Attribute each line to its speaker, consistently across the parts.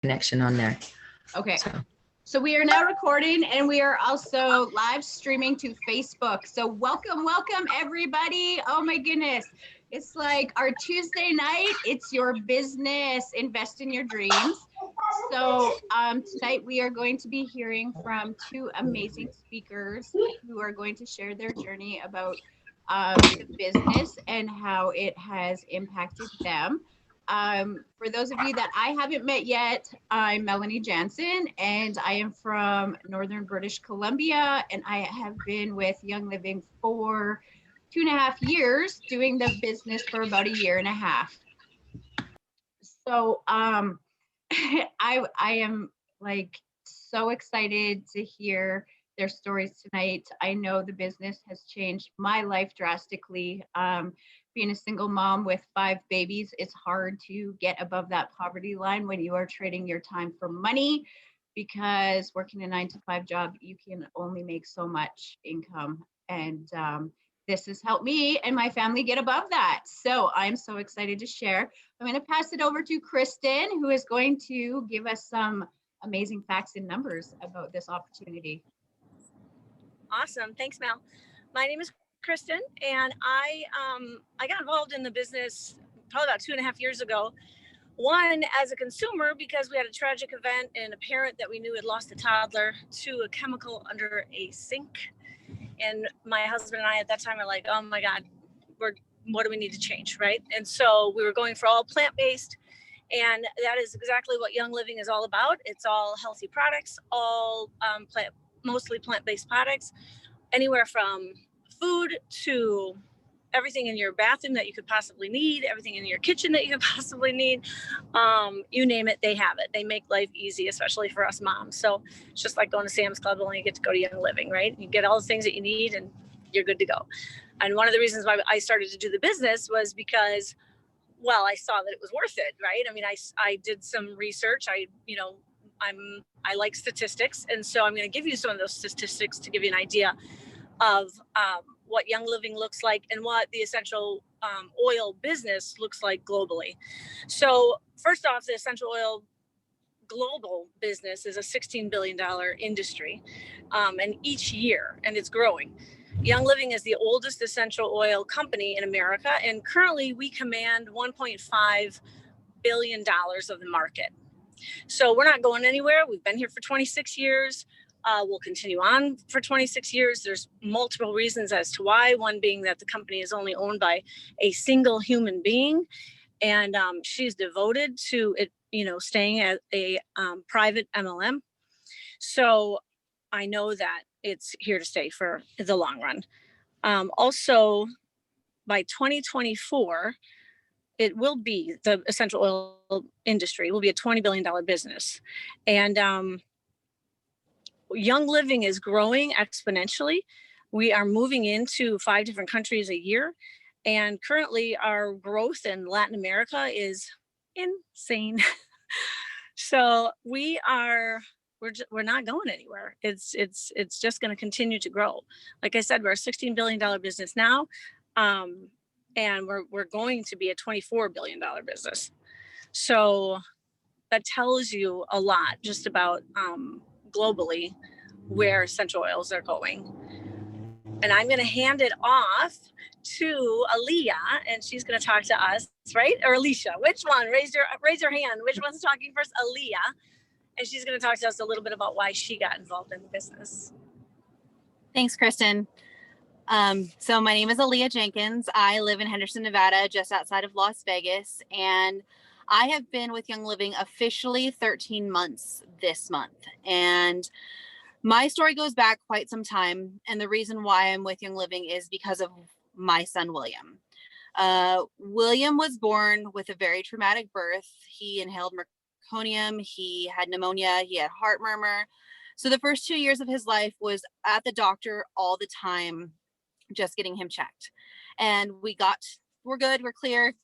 Speaker 1: connection on there.
Speaker 2: Okay. So we are now recording, and we are also live streaming to Facebook. So welcome everybody. Oh my goodness. It's like our Tuesday night. It's your business. Invest in your dreams. So tonight we are going to be hearing from two amazing speakers who are going to share their journey about the business and how it has impacted them. For those of you that I haven't met yet, I'm Melanie Jansen, and I am from Northern British Columbia, and I have been with Young Living for 2.5 years, doing the business for about 1.5 years. So I am like so excited to hear their stories tonight. I know the business has changed my life drastically. Being a single mom with 5 babies, it's hard to get above that poverty line when you are trading your time for money, because working a 9-to-5 job, you can only make so much income. And this has helped me and my family get above that. So I'm so excited to share. I'm going to pass it over to Kristin, who is going to give us some amazing facts and numbers about this opportunity.
Speaker 3: Awesome. Thanks, Mel. My name is Kristin, and I got involved in the business probably about 2.5 years ago. One, as a consumer, because we had a tragic event and a parent that we knew had lost a toddler to a chemical under a sink. And my husband and I at that time were like, oh my God, what do we need to change, right? And so we were going for all plant-based, and that is exactly what Young Living is all about. It's all healthy products, all mostly plant-based products, anywhere from food to everything in your bathroom that you could possibly need, everything in your kitchen that you could possibly need. You name it, they have it. They make life easy, especially for us moms. So it's just like going to Sam's Club, only you get to go to Young Living, right? You get all the things that you need and you're good to go. And one of the reasons why I started to do the business was because, well, I saw that it was worth it, right? I mean, I did some research. I like statistics. And so I'm going to give you some of those statistics to give you an idea of what Young Living looks like and what the essential oil business looks like globally. So first off, the essential oil global business is a $16 billion industry, and each year, and it's growing. Young Living is the oldest essential oil company in America, and currently we command $1.5 billion of the market. So we're not going anywhere. We've been here for 26 years. We'll continue on for 26 years. There's multiple reasons as to why. One being that the company is only owned by a single human being, and she's devoted to it, staying at a private MLM. So I know that it's here to stay for the long run. Also, by 2024, it will be, the essential oil industry will be a $20 billion business. And Young Living is growing exponentially. We are moving into 5 different countries a year. And currently our growth in Latin America is insane. So we're not going anywhere. It's just going to continue to grow. Like I said, we're a $16 billion business now. And we're going to be a $24 billion business. So that tells you a lot just about globally where essential oils are going. And I'm going to hand it off to Alia, and she's going to talk to us, right? Or Alisha, which one? Raise your hand. Which one's talking first? Alia. And she's going to talk to us a little bit about why she got involved in the business.
Speaker 4: Thanks, Kristin. So my name is Alia Jenkins. I live in Henderson, Nevada, just outside of Las Vegas. And I have been with Young Living officially 13 months this month. And my story goes back quite some time. And the reason why I'm with Young Living is because of my son, William. William was born with a very traumatic birth. He inhaled meconium. He had pneumonia. He had heart murmur. So the first 2 years of his life was at the doctor all the time, just getting him checked. And we're good, we're clear.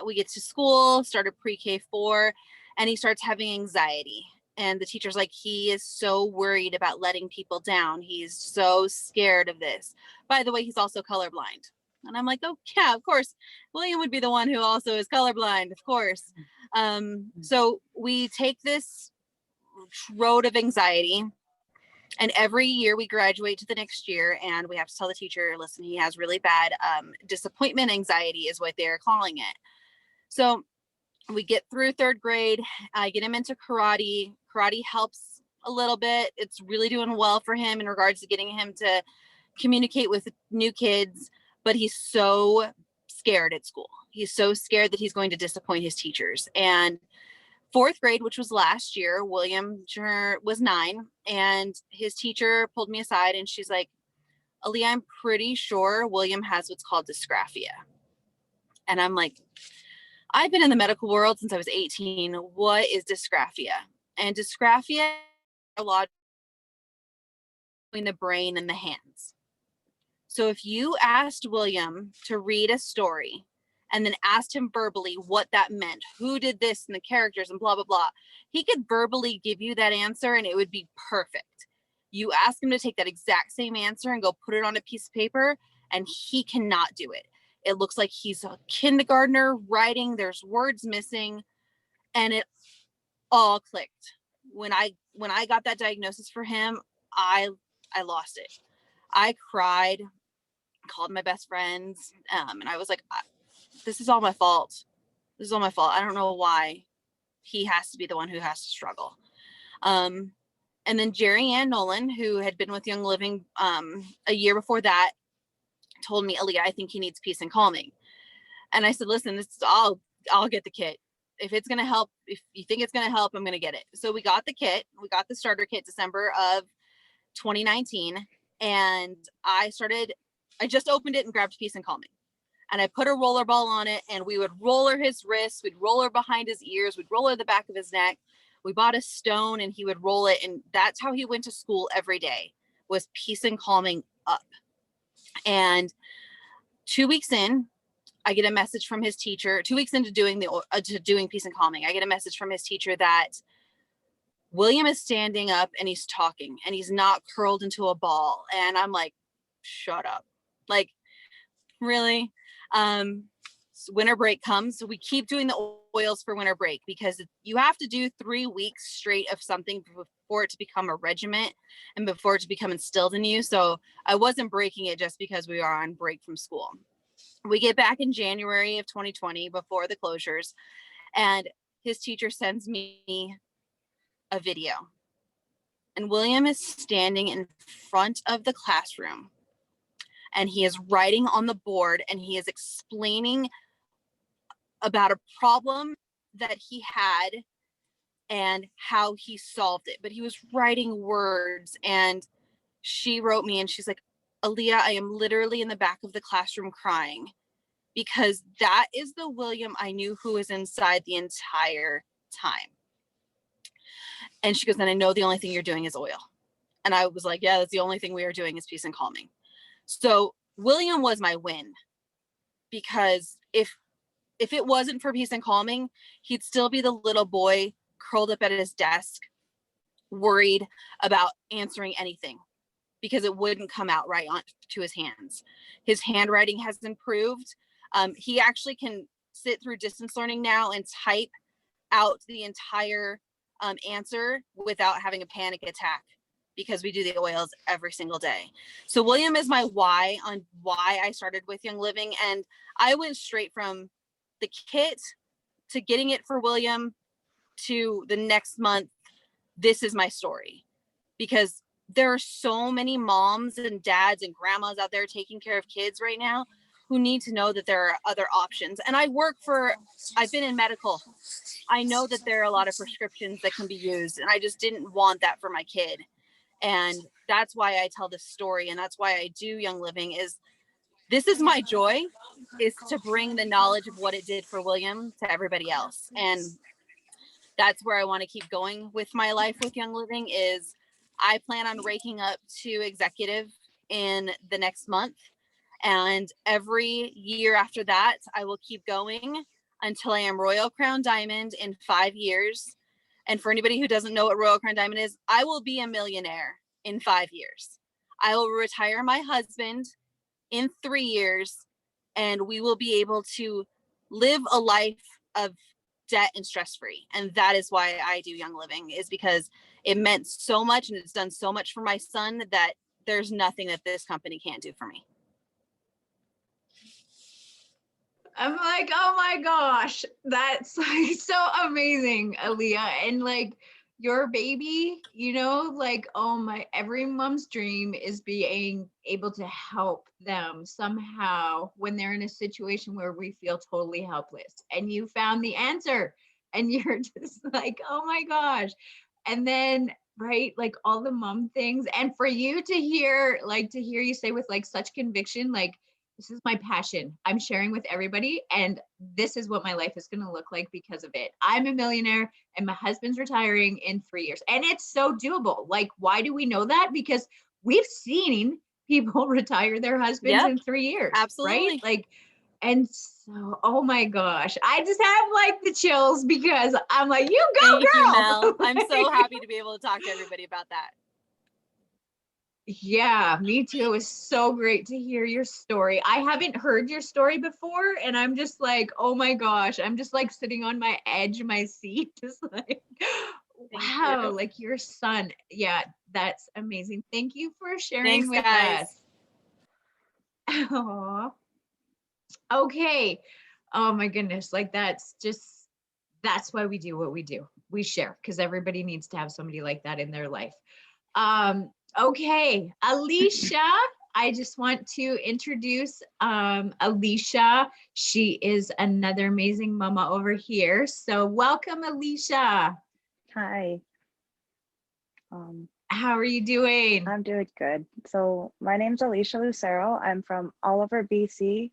Speaker 4: We get to school, started pre-K 4, and he starts having anxiety. And the teacher's like, he is so worried about letting people down. He's so scared of this. By the way, he's also colorblind. And I'm like, oh yeah, of course. William would be the one who also is colorblind, of course. So we take this road of anxiety, and every year we graduate to the next year and we have to tell the teacher, listen, he has really bad disappointment anxiety is what they're calling it. So we get through third grade. I get him into karate. Karate helps a little bit. It's really doing well for him in regards to getting him to communicate with new kids, but he's so scared at school. He's so scared that he's going to disappoint his teachers. And fourth grade, which was last year, William was 9, and his teacher pulled me aside and she's like, Aaliyah, I'm pretty sure William has what's called dysgraphia. And I'm like, I've been in the medical world since I was 18. What is dysgraphia? And dysgraphia is a lot between the brain and the hands. So if you asked William to read a story and then asked him verbally what that meant, who did this and the characters and blah, blah, blah, he could verbally give you that answer and it would be perfect. You ask him to take that exact same answer and go put it on a piece of paper and he cannot do it. It looks like he's a kindergartner writing, there's words missing, and it all clicked. When I got that diagnosis for him, I lost it. I cried, called my best friends, and I was like, this is all my fault. This is all my fault. I don't know why he has to be the one who has to struggle. And then Jerry Ann Nolan, who had been with Young Living a year before that, told me, Aaliyah, I think he needs peace and calming. And I said, listen, this is I'll get the kit. If it's going to help, if you think it's going to help, I'm going to get it. So we got the kit. We got the starter kit December of 2019. And I just opened it and grabbed peace and calming. And I put a roller ball on it and we would roller his wrists. We'd roller behind his ears. We'd roller the back of his neck. We bought a stone and he would roll it. And that's how he went to school every day, was peace and calming up. And 2 weeks in, I get a message from his teacher. 2 weeks into doing peace and calming, I get a message from his teacher that William is standing up and he's talking and he's not curled into a ball. And I'm like, shut up. Like, really? Winter break comes. So we keep doing the oils for winter break because you have to do 3 weeks straight of something before it to become a regiment and before it to become instilled in you. So I wasn't breaking it just because we are on break from school. We get back in January of 2020 before the closures, and his teacher sends me a video. And William is standing in front of the classroom and he is writing on the board and he is explaining about a problem that he had and how he solved it. But he was writing words, and she wrote me and she's like, Aaliyah, I am literally in the back of the classroom crying because that is the William I knew who was inside the entire time. And she goes, and I know the only thing you're doing is oil. And I was like, yeah, that's the only thing we are doing is peace and calming. So William was my win, because if it wasn't for peace and calming, he'd still be the little boy curled up at his desk, worried about answering anything because it wouldn't come out right onto his hands. His handwriting has improved. He actually can sit through distance learning now and type out the entire answer without having a panic attack, because we do the oils every single day. So William is my why on why I started with Young Living. And I went straight from the kit to getting it for William to the next month. This is my story, because there are so many moms and dads and grandmas out there taking care of kids right now who need to know that there are other options. And I've been in medical. I know that there are a lot of prescriptions that can be used, and I just didn't want that for my kid. And that's why I tell this story, and that's why I do Young Living. This is my joy, is to bring the knowledge of what it did for William to everybody else. And that's where I want to keep going with my life with Young Living. Is I plan on raking up to executive in the next month. And every year after that, I will keep going until I am Royal Crown Diamond in 5 years. And for anybody who doesn't know what Royal Crown Diamond is, I will be a millionaire in 5 years. I will retire my husband in 3 years, and we will be able to live a life of debt and stress free. And that is why I do Young Living, is because it meant so much and it's done so much for my son that there's nothing that this company can't do for me.
Speaker 2: I'm like, oh my gosh, that's like so amazing, Aaliyah. And like your baby, like, oh my, every mom's dream is being able to help them somehow when they're in a situation where we feel totally helpless. And you found the answer and you're just like, oh my gosh. And then, right, like all the mom things. And for you to hear you say with like such conviction, like, this is my passion. I'm sharing with everybody. And this is what my life is going to look like because of it. I'm a millionaire and my husband's retiring in 3 years. And it's so doable. Like, why do we know that? Because we've seen people retire their husbands in 3 years.
Speaker 4: Absolutely.
Speaker 2: Right? Like, and so, oh my gosh, I just have like the chills because I'm like, you go,
Speaker 4: Thank
Speaker 2: girl.
Speaker 4: you, Mel. I'm so happy to be able to talk to everybody about that.
Speaker 2: Yeah, me too. It was so great to hear your story. I haven't heard your story before, and I'm just like, oh my gosh, I'm just like sitting on my edge of my seat, just like, wow, like your son. Yeah, that's amazing. Thank you for sharing with us. Aww. Okay. Oh my goodness. Like that's why we do what we do. We share because everybody needs to have somebody like that in their life. Okay, Alisha, I just want to introduce Alisha. She is another amazing mama over here. So welcome, Alisha.
Speaker 1: Hi.
Speaker 2: How are you doing?
Speaker 1: I'm doing good. So my name's Alisha Lucero. I'm from Oliver, BC,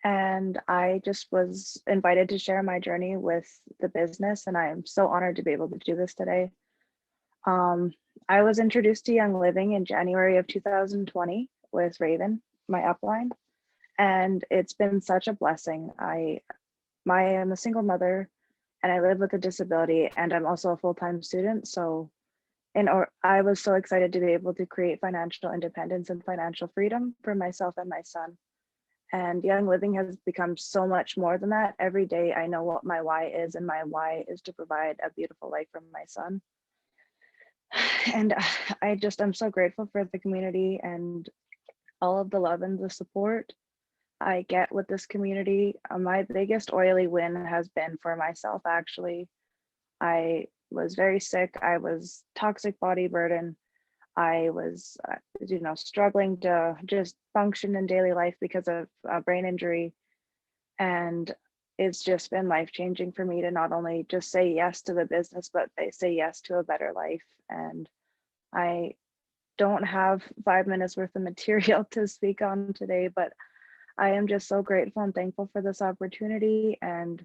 Speaker 1: and I just was invited to share my journey with the business, and I am so honored to be able to do this today. I was introduced to Young Living in January of 2020 with Raven, my upline, and it's been such a blessing. I am a single mother and I live with a disability, and I'm also a full-time student. So I was so excited to be able to create financial independence and financial freedom for myself and my son. And Young Living has become so much more than that. Every day I know what my why is, and my why is to provide a beautiful life for my son. And I'm so grateful for the community and all of the love and the support I get with this community. My biggest oily win has been for myself, actually. I was very sick. I was toxic body burden. I was, struggling to just function in daily life because of a brain injury. And it's just been life-changing for me to not only just say yes to the business, but they say yes to a better life. And I don't have 5 minutes worth of material to speak on today, but I am just so grateful and thankful for this opportunity. And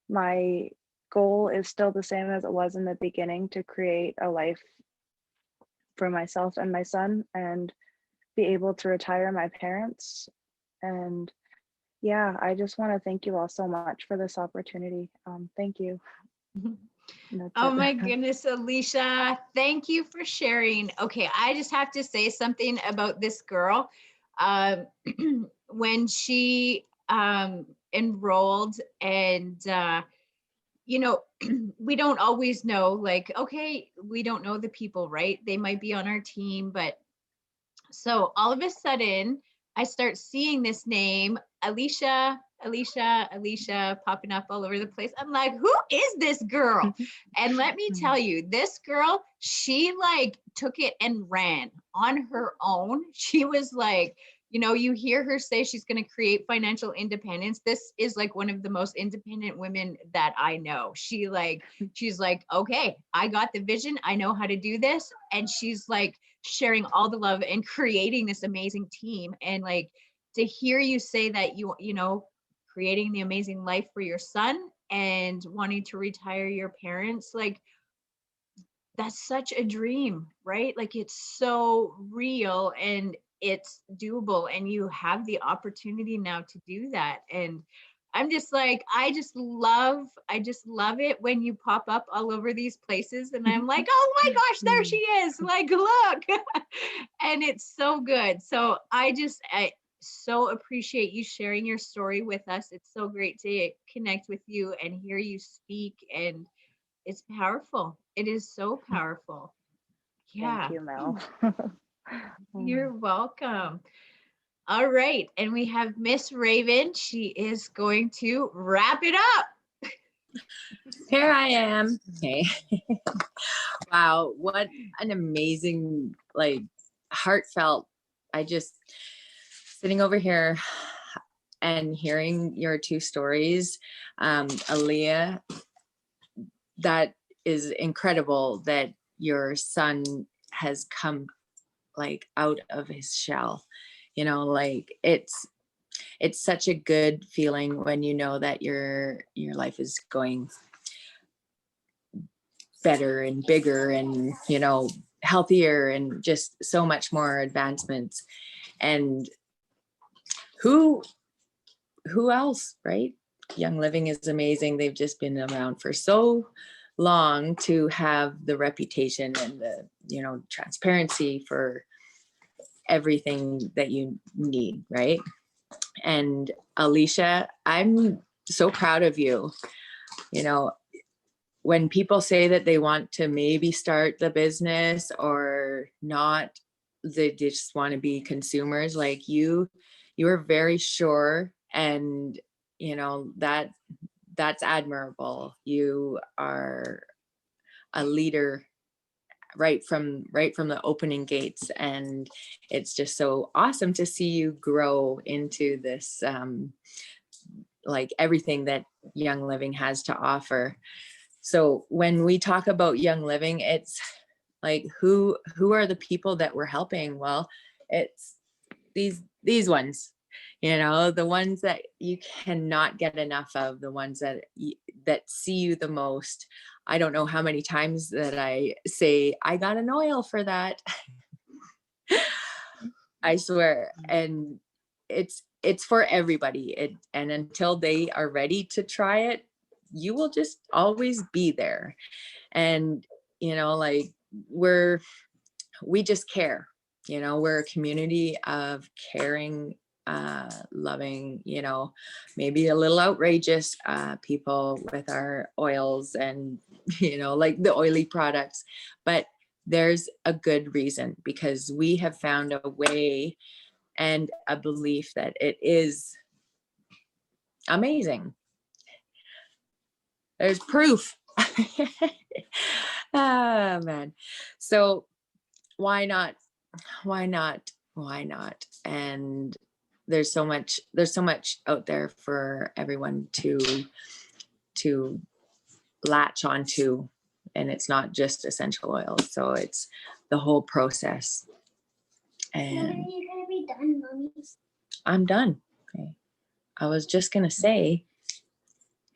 Speaker 1: my goal is still the same as it was in the beginning, to create a life for myself and my son and be able to retire my parents. And yeah, I just want to thank you all so much for this opportunity. Thank you.
Speaker 2: Oh my goodness, Alisha, thank you for sharing. Okay, I just have to say something about this girl. When she enrolled, and we don't always know, like, okay, we don't know the people, right? They might be on our team, but so all of a sudden I start seeing this name, Alisha, popping up all over the place. I'm like, who is this girl? And let me tell you, this girl, she like took it and ran on her own. She was like, you hear her say she's going to create financial independence. This is like one of the most independent women that I know. She's like, okay, I got the vision. I know how to do this. And she's like sharing all the love and creating this amazing team. And like, to hear you say that creating the amazing life for your son and wanting to retire your parents, like, that's such a dream, right? Like, it's so real and it's doable, and you have the opportunity now to do that. And I'm just like, I just love it when you pop up all over these places, and I'm like, oh my gosh, there she is, like, look. And it's so good. So so appreciate you sharing your story with us. It's so great to connect with you and hear you speak, and it's powerful. It is so powerful. Yeah.
Speaker 1: Thank you, Mel.
Speaker 2: You're welcome. All right. And we have Miss Raven. She is going to wrap it up.
Speaker 5: Here I am. Okay. Wow, what an amazing, like, heartfelt. I just sitting over here and hearing your two stories. Aaliyah, that is incredible that your son has come like out of his shell. You know, like it's such a good feeling when you know that your life is going better and bigger and, you know, healthier and just so much more advancements. And who else, right? Young Living is amazing. They've just been around for so long to have the reputation and the, you know, transparency for everything that you need, right? And Alisha, I'm so proud of you. You know, when people say that they want to maybe start the business or not, they just want to be consumers, like you are very sure, and you know that's admirable. You are a leader right from the opening gates, and it's just so awesome to see you grow into this like everything that Young Living has to offer. So when we talk about Young Living, it's like who are the people that we're helping? Well, it's these ones, you know, the ones that you cannot get enough of, the ones that see you the most. I don't know how many times that I say I got an oil for that. I swear. And it's for everybody. And until they are ready to try it, you will just always be there. And, you know, like we just care, you know, we're a community of caring, loving, you know, maybe a little outrageous people with our oils and, you know, like the oily products, but there's a good reason, because we have found a way and a belief that it is amazing. There's proof. Oh man. So why not? And there's so much out there for everyone to latch onto, and it's not just essential oils. So it's the whole process. And
Speaker 6: When are you gonna be done, Mommy?
Speaker 5: I'm done. Okay. I was just gonna say,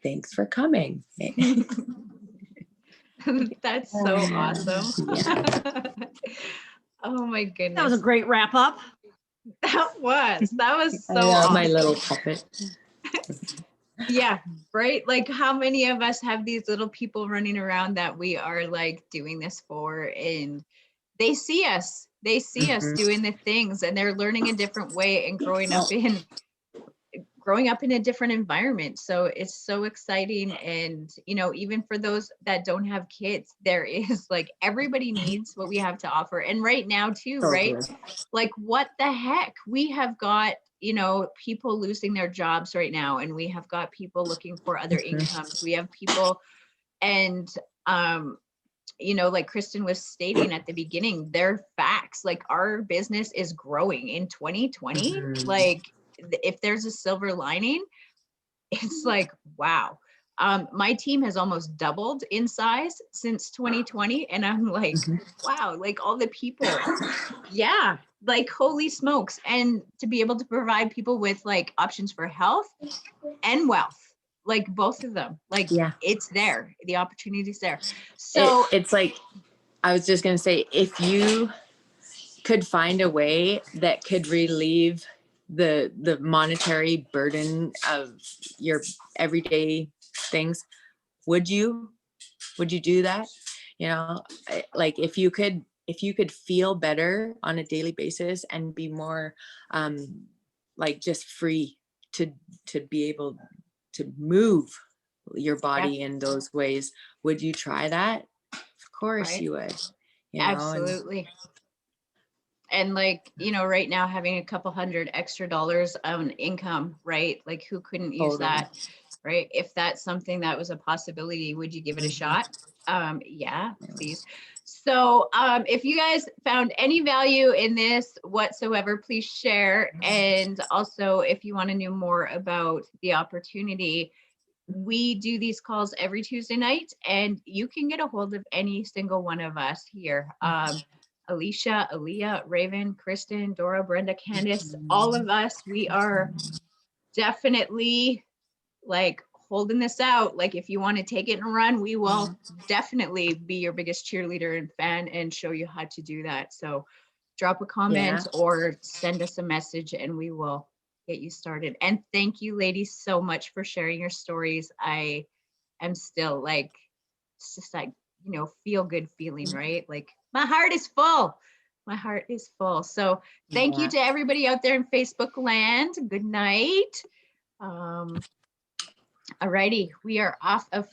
Speaker 5: thanks for coming.
Speaker 2: That's so awesome.
Speaker 5: Yeah.
Speaker 2: Oh my goodness.
Speaker 7: That was a great wrap up.
Speaker 2: That was so
Speaker 5: I love
Speaker 2: awesome.
Speaker 5: my little puppet.
Speaker 2: Yeah, right. Like how many of us have these little people running around that we are like doing this for, and they see us doing the things, and they're learning a different way and growing up in a different environment. So it's so exciting. And, you know, even for those that don't have kids, there is like, everybody needs what we have to offer. And right now too, right? Like what the heck? We have got, you know, people losing their jobs right now, and we have got people looking for other incomes. We have people, and, you know, like Kristin was stating at the beginning, they're facts. Like our business is growing in 2020. Like, if there's a silver lining, it's like, wow. My team has almost doubled in size since 2020. And I'm like, wow, like all the people, yeah, like holy smokes. And to be able to provide people with like options for health and wealth, like both of them, like it's there, the opportunity's there. So
Speaker 5: it's like, I was just gonna say, if you could find a way that could relieve the monetary burden of your everyday things, would you do that? You know, like if you could feel better on a daily basis and be more like just free to be able to move your body in those ways. Would you try that? Of course
Speaker 2: Right.
Speaker 5: you would, you know.
Speaker 2: Absolutely. And like, you know, right now having a couple $100 extra on income, right? Like who couldn't use
Speaker 5: Totally.
Speaker 2: that, right? If that's something that was a possibility, would you give it a shot? Yeah, please. So if you guys found any value in this whatsoever, please share. And also if you want to know more about the opportunity, we do these calls every Tuesday night, and you can get a hold of any single one of us here. Alicia, Alia, Raven, Kristin, Dora, Brenda, Candice, all of us, we are definitely like holding this out. Like if you want to take it and run, we will definitely be your biggest cheerleader and fan and show you how to do that. So drop a comment or send us a message and we will get you started. And thank you ladies so much for sharing your stories. I am still like, it's just like, you know, feel good feeling, right? Like my heart is full. My heart is full. So thank you to everybody out there in Facebook land. Good night. Alrighty, we are off of